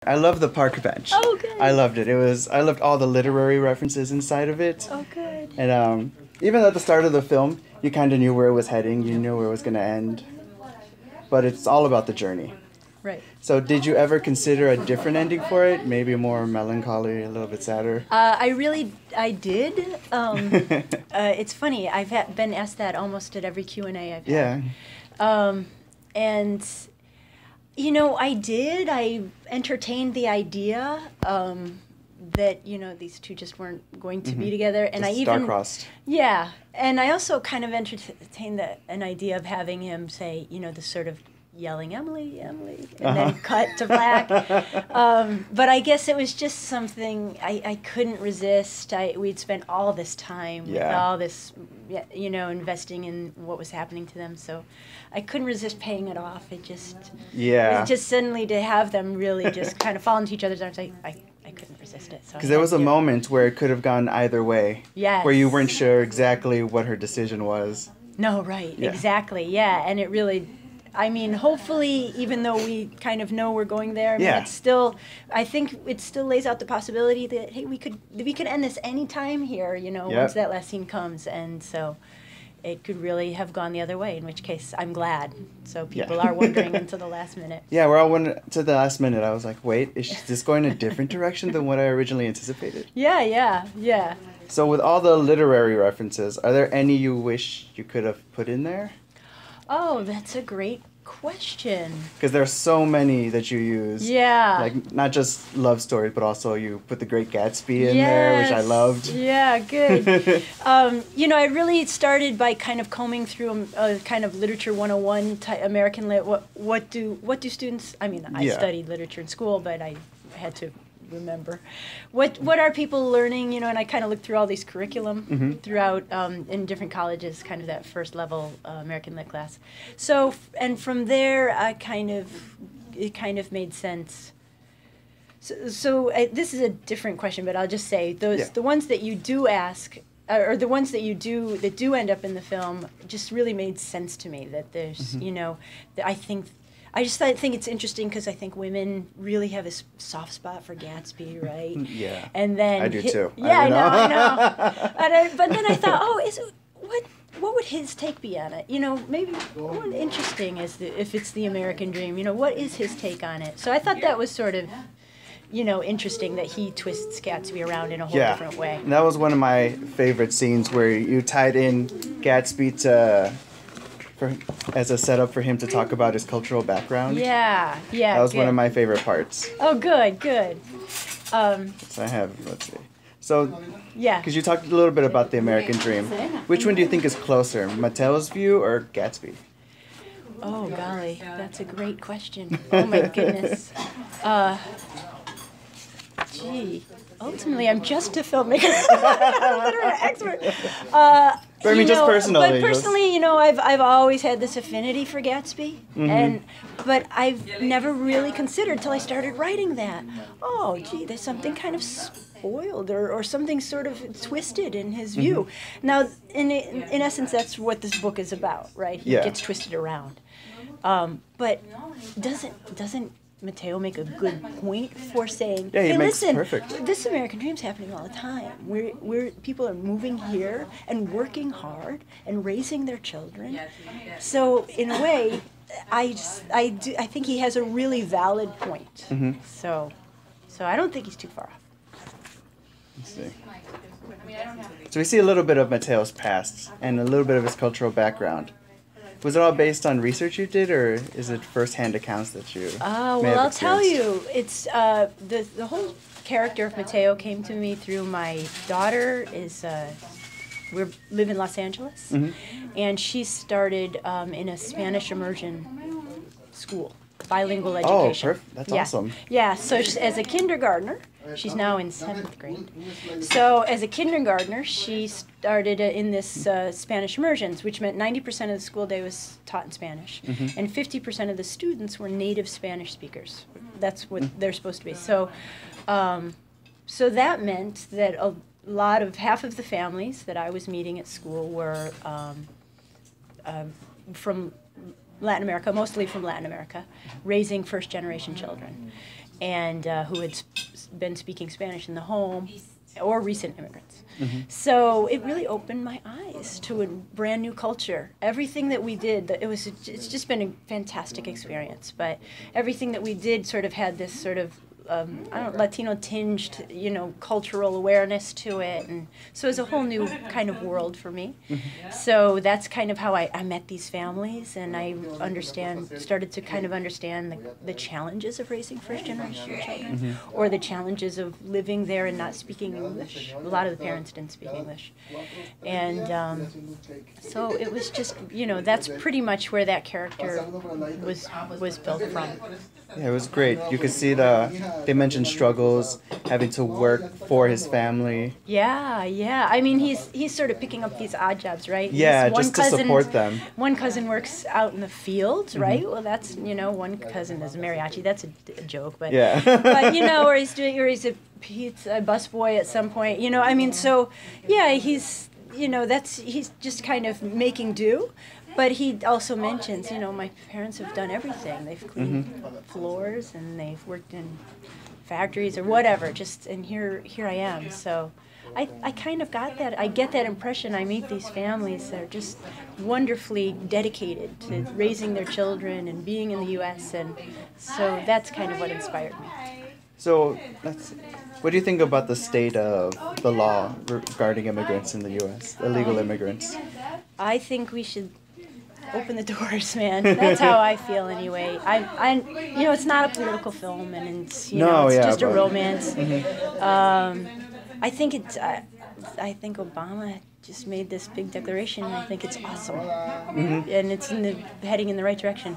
I love the park bench. Oh, good. I loved it. I loved all the literary references inside of it. Oh, good. And even at the start of the film, you kind of knew where it was heading. You knew where it was going to end. But it's all about the journey. Right. So did you ever consider a different ending for it? Maybe more melancholy, a little bit sadder? I did. It's funny. I've been asked that almost at every Q&A I've had. Yeah. And, you know, I did. I entertained the idea that, you know, these two just weren't going to be together. And Just I even... star-crossed. Yeah. And I also kind of entertained an idea of having him say, you know, the sort of yelling, Emily, Emily, and then cut to black. But I guess it was just something I couldn't resist. We'd spent all this time with all this, you know, investing in what was happening to them. So I couldn't resist paying it off. It just, it was just suddenly to have them really just kind of fall into each other's arms. I couldn't resist it. Because there was a moment where it could have gone either way. Yes. Where you weren't sure exactly what her decision was. No, right. Yeah. Exactly. Yeah. And it really... I mean, hopefully, even though we kind of know we're going there, I mean, it's still, I think it still lays out the possibility that, hey, we could end this any time here, you know, once that last scene comes. And so it could really have gone the other way, in which case I'm glad. So people are wondering until the last minute. Yeah, we're all wondering to the last minute. I was like, wait, is this going a different direction than what I originally anticipated? Yeah. So with all the literary references, are there any you wish you could have put in there? Oh, that's a great question. Because there's so many that you use. Yeah. Like, not just love stories, but also you put the Great Gatsby in there, which I loved. Yeah, good. You know, I really started by kind of combing through a kind of literature 101 type American lit. What do students, I mean, I studied literature in school, but I had to remember what are people learning, you know, and I kind of looked through all these curriculum throughout in different colleges, kind of that first level American Lit class. So and from there it kind of made sense. So this is a different question, but I'll just say the ones that you do ask or the ones that that do end up in the film just really made sense to me, that there's you know, that I just think it's interesting because I think women really have a soft spot for Gatsby, right? Yeah. And then I do too. Yeah, I know. But then I thought, what would his take be on it? You know, maybe what interesting is if it's the American dream. You know, what is his take on it? So I thought that was sort of, you know, interesting that he twists Gatsby around in a whole different way. And that was one of my favorite scenes where you tied in Gatsby as a setup for him to talk about his cultural background. Yeah. That was one of my favorite parts. Oh, good. So I have, let's see. So, because you talked a little bit about the American dream. Which one do you think is closer, Mateo's view or Gatsby? Oh, golly, that's a great question. Oh, my goodness. Ultimately, I'm just a filmmaker. I'm not a literary expert. But I mean, just personally. But personally, you know, I've always had this affinity for Gatsby, but I've never really considered till I started writing that. Oh, gee, there's something kind of spoiled or something sort of twisted in his view. Now, in essence, that's what this book is about, right? He gets twisted around. But doesn't Mateo make a good point for saying, hey, listen, this American dream's happening all the time. People are moving here and working hard and raising their children. So in a way, I think he has a really valid point. So I don't think he's too far off. Let's see. So we see a little bit of Mateo's past and a little bit of his cultural background. Was it all based on research you did, or is it first-hand accounts that you well, I'll tell you. It's the whole character of Mateo came to me through my daughter. We live in Los Angeles, and she started in a Spanish immersion school, bilingual education. Oh, perfect. That's awesome. Yeah, so as a kindergartner, she's now in 7th grade. So as a kindergartner, she started in this Spanish immersions, which meant 90% of the school day was taught in Spanish, and 50% of the students were native Spanish speakers. That's what they're supposed to be. So, so that meant that half of the families that I was meeting at school were from Latin America, mostly from Latin America, raising first-generation children. and who had been speaking Spanish in the home, or recent immigrants. So it really opened my eyes to a brand new culture. Everything that we did, it's just been a fantastic experience. But everything that we did sort of had this sort of Latino tinged, cultural awareness to it, and so it was a whole new kind of world for me. So that's kind of how I met these families, and I started to kind of understand the challenges of raising first generation children, or the challenges of living there and not speaking English. A lot of the parents didn't speak English, and so it was just, that's pretty much where that character was built from. Yeah, it was great. You could see they mentioned struggles, having to work for his family. Yeah. I mean, he's sort of picking up these odd jobs, right? Yeah, just to support them. One cousin works out in the fields, right? Well, that's, one cousin is a mariachi. That's a joke, but yeah. But or he's a pizza busboy at some point. I mean, so yeah, he's just kind of making do. But he also mentions, my parents have done everything. They've cleaned floors and they've worked in factories or whatever. And here I am. So I kind of got that. I get that impression. I meet these families that are just wonderfully dedicated to raising their children and being in the U.S. And so that's kind of what inspired me. So what do you think about the state of the law regarding immigrants in the U.S., illegal immigrants? I think we should open the doors, man. That's how I feel anyway. It's not a political film, and it's just a romance. I think I think Obama just made this big declaration, and I think it's awesome, and it's heading in the right direction.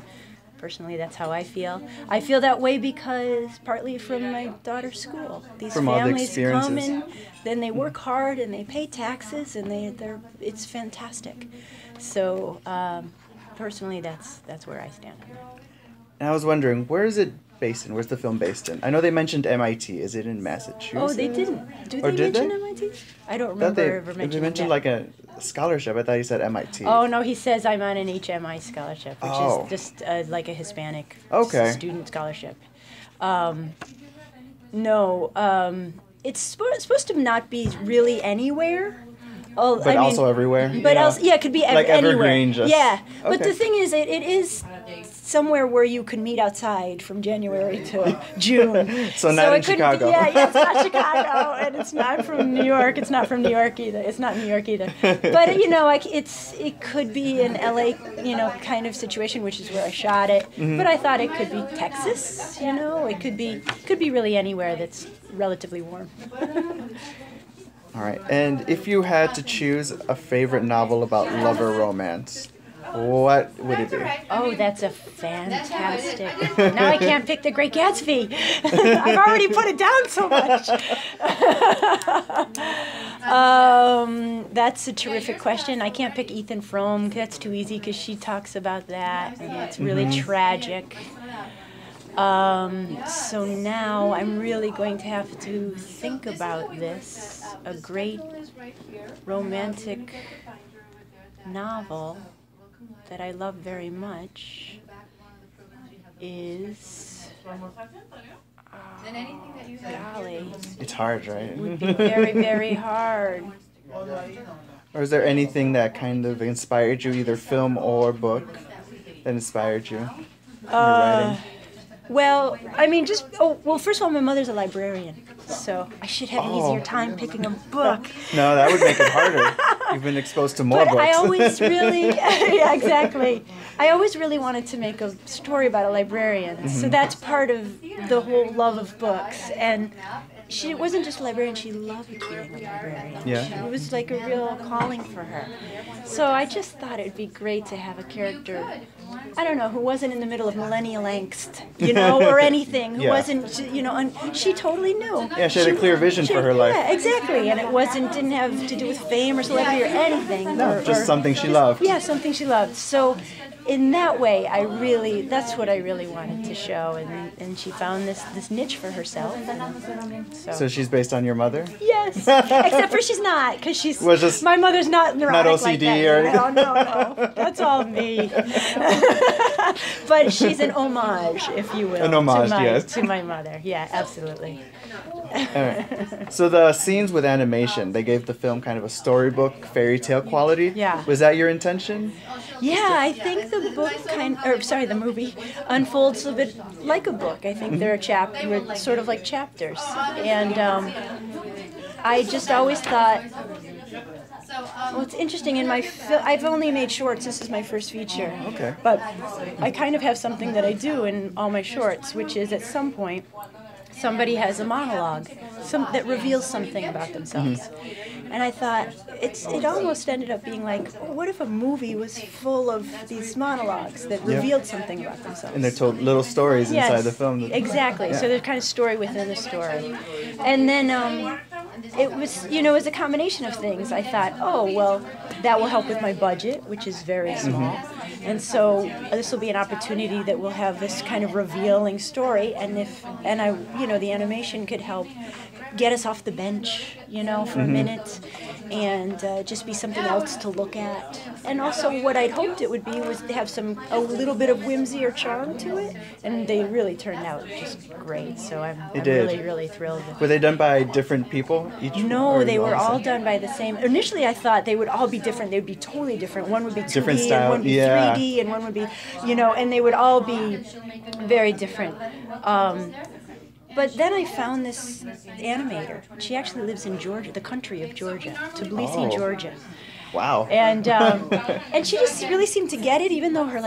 Personally, that's how I feel. I feel that way because partly from my daughter's school. These families come in, then they work hard and they pay taxes, and it's fantastic. So personally, that's where I stand. And I was wondering, where is it based in? Where's the film based in? I know they mentioned MIT. Is it in Massachusetts? Oh, they didn't. Did they mention MIT? I don't remember ever mentioning They mentioned that. like a scholarship. I thought you said MIT. Oh, no, he says I'm on an HMI scholarship, which is just like a Hispanic student scholarship. It's supposed to not be really anywhere. But also everywhere? But it could be like anywhere. Evergreen just... Yeah, okay. But the thing is, it is somewhere where you can meet outside from January to June. So not in Chicago. It's not Chicago, and it's not from New York. It's not from New York either. It's not New York either. But it could be an LA, kind of situation, which is where I shot it. But I thought it could be Texas. It could be really anywhere that's relatively warm. All right. And if you had to choose a favorite novel about love or romance, what would it be? Oh, that's a fantastic. Now I can't pick The Great Gatsby. I've already put it down so much. That's a terrific question. I can't pick Ethan Frome. That's too easy because she talks about that, and it's really tragic. So now I'm really going to have to think about this. A great romantic novel that I love very much is, golly. It's hard, right? It would be very, very hard. Or is there anything that kind of inspired you, either film or book, that inspired you in your writing? Well, I mean, first of all, my mother's a librarian, so I should have an easier time picking a book. No, that would make it harder. You've been exposed to more books. I always really, yeah, exactly. I always really wanted to make a story about a librarian, so that's part of the whole love of books. And she wasn't just a librarian, she loved being a librarian. Yeah. It was like a real calling for her. So I just thought it would be great to have a character, I don't know, who wasn't in the middle of millennial angst, or anything, who wasn't, and she totally knew. Yeah, she had a clear vision for her life. Yeah, exactly, and it didn't have to do with fame or celebrity or anything. No, just something she loved. Yeah, something she loved. So in that way, that's what I really wanted to show, and she found this niche for herself. So she's based on your mother? Yes, except for she's not, because my mother's not neurotic. Not OCD like that. or anything? No, that's all me. But she's an homage, if you will, an homage, yes, to my mother. Yeah, absolutely. All right. So the scenes with animation, they gave the film kind of a storybook, fairy tale quality. Yeah. Was that your intention? Yeah, I think the the movie unfolds a bit like a book. I think there are sort of like chapters, and I just always thought. Well, it's interesting. I've only made shorts. This is my first feature. Okay. But I kind of have something that I do in all my shorts, which is at some point somebody has a monologue that reveals something about themselves. Mm-hmm. And I thought, it almost ended up being like, what if a movie was full of these monologues that revealed something about themselves? And they're told little stories inside the film. Exactly. Yeah. So there's kind of story within the story. And then it was a combination of things. I thought, oh, well, that will help with my budget, which is very small. Mm-hmm. And so this will be an opportunity that will have this kind of revealing story, the animation could help get us off the bench, for a minute, and just be something else to look at. And also what I'd hoped it would be was to have a little bit of whimsy or charm to it, and they really turned out just great. So I'm really, really thrilled. Were they done by different people? No, they were all done by the same. Initially, I thought they would all be different. They would be totally different. One would be 2D, different style, and one would be 3D, and one would be, and they would all be very different. But then I found this animator. She actually lives in Georgia, the country of Georgia, Tbilisi, Georgia. Wow. And she just really seemed to get it, even though her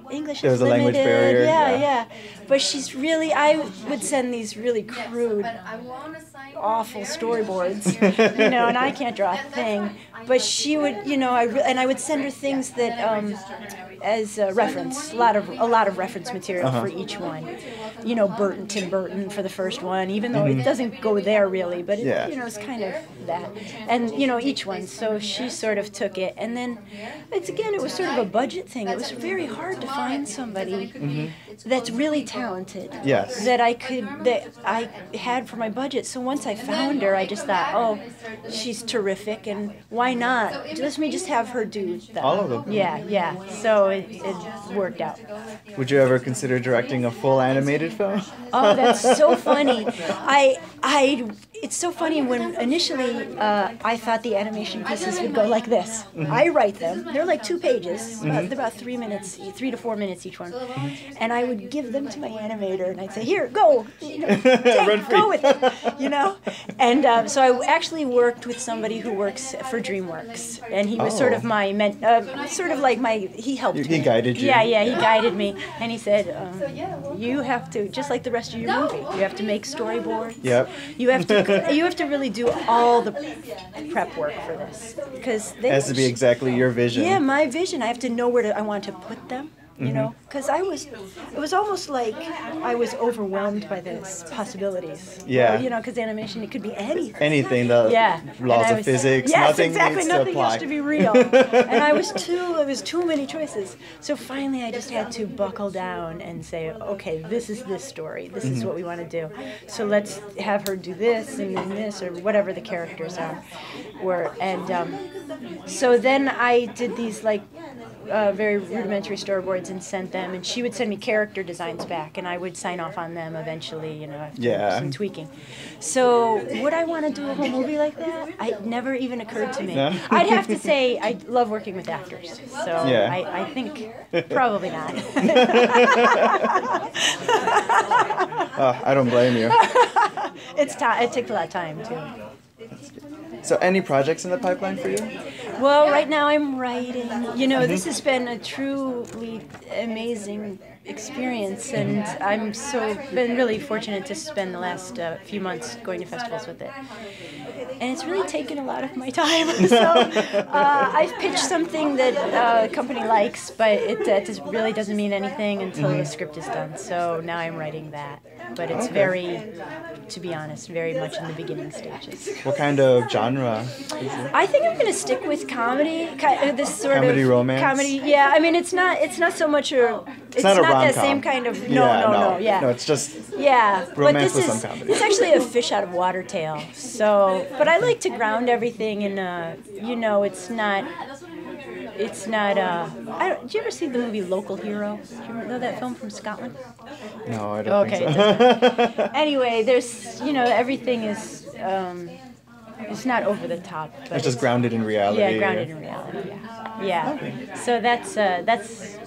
English there is was a limited. language barrier. Yeah. But she's really, I would send these really crude, awful storyboards, and I can't draw a thing. But she would, I would send her things that, as a reference, a lot of reference material for each one. Tim Burton for the first one, even though it doesn't go there really, but it's kind of that. And, each one. So she sort of took it. And then, it was sort of a budget thing. It was very hard to find somebody that's really talented. Yes. That I had for my budget. So once I found her, I just thought, oh, she's terrific, and why not? Let me just have her do that. All of them. Yeah. So it worked out. Would you ever consider directing a full animated film? Oh, that's so funny. It's so funny when initially I thought the animation pieces would go like this. Mm-hmm. I write them. They're like 2 pages. They're about 3 to 4 minutes each one. Mm-hmm. And I would give them to my animator, and I'd say, "Here, go, go with it," And so I actually worked with somebody who works for DreamWorks, and he was sort of my he helped me. He guided you. Yeah, he guided me, and he said, "You have to, just like the rest of your movie, you have to make storyboards. Yep. You have to really do all the prep work for this, because it has to be exactly your vision. Yeah, my vision. I have to know where I want to put them. Because it was almost like I was overwhelmed by the possibilities. Yeah. Because animation, it could be anything. Anything, the laws of physics, nothing needs to apply. Nothing has to be real. And it was too many choices. So finally I just had to buckle down and say, okay, this is this story. This is what we want to do. So let's have her do this and then this, or whatever the characters were. And so then I did these very rudimentary storyboards and sent them, and she would send me character designs back, and I would sign off on them eventually, after some tweaking. So would I want to do a whole movie like that? It never even occurred to me. No? I'd have to say I love working with actors, so I think probably not. I don't blame you. It takes a lot of time too. So any projects in the pipeline for you? Well, right now I'm writing. This has been a truly amazing experience, and I'm been really fortunate to spend the last few months going to festivals with it. And it's really taken a lot of my time. So I've pitched something that a company likes, but it really doesn't mean anything until the script is done. So now I'm writing that. but it's very, to be honest, very much in the beginning stages. What kind of genre is it? I think I'm going to stick with comedy. This sort Comedy of romance? comedy. Yeah, I mean it's not so much a. It's not a that rom-com. same kind of. No, Yeah. No, it's just Yeah, but romance this with is some comedy. it's actually a fish out of water tale. So, but I like to ground everything in it's not. It's not. Did you ever see the movie Local Hero? Do you know that film from Scotland? No, I don't think so. Anyway, there's everything is. It's not over the top. But it's just grounded in reality. Yeah, grounded in reality. Yeah. Yeah. Okay. So that's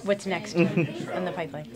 what's next on the pipeline.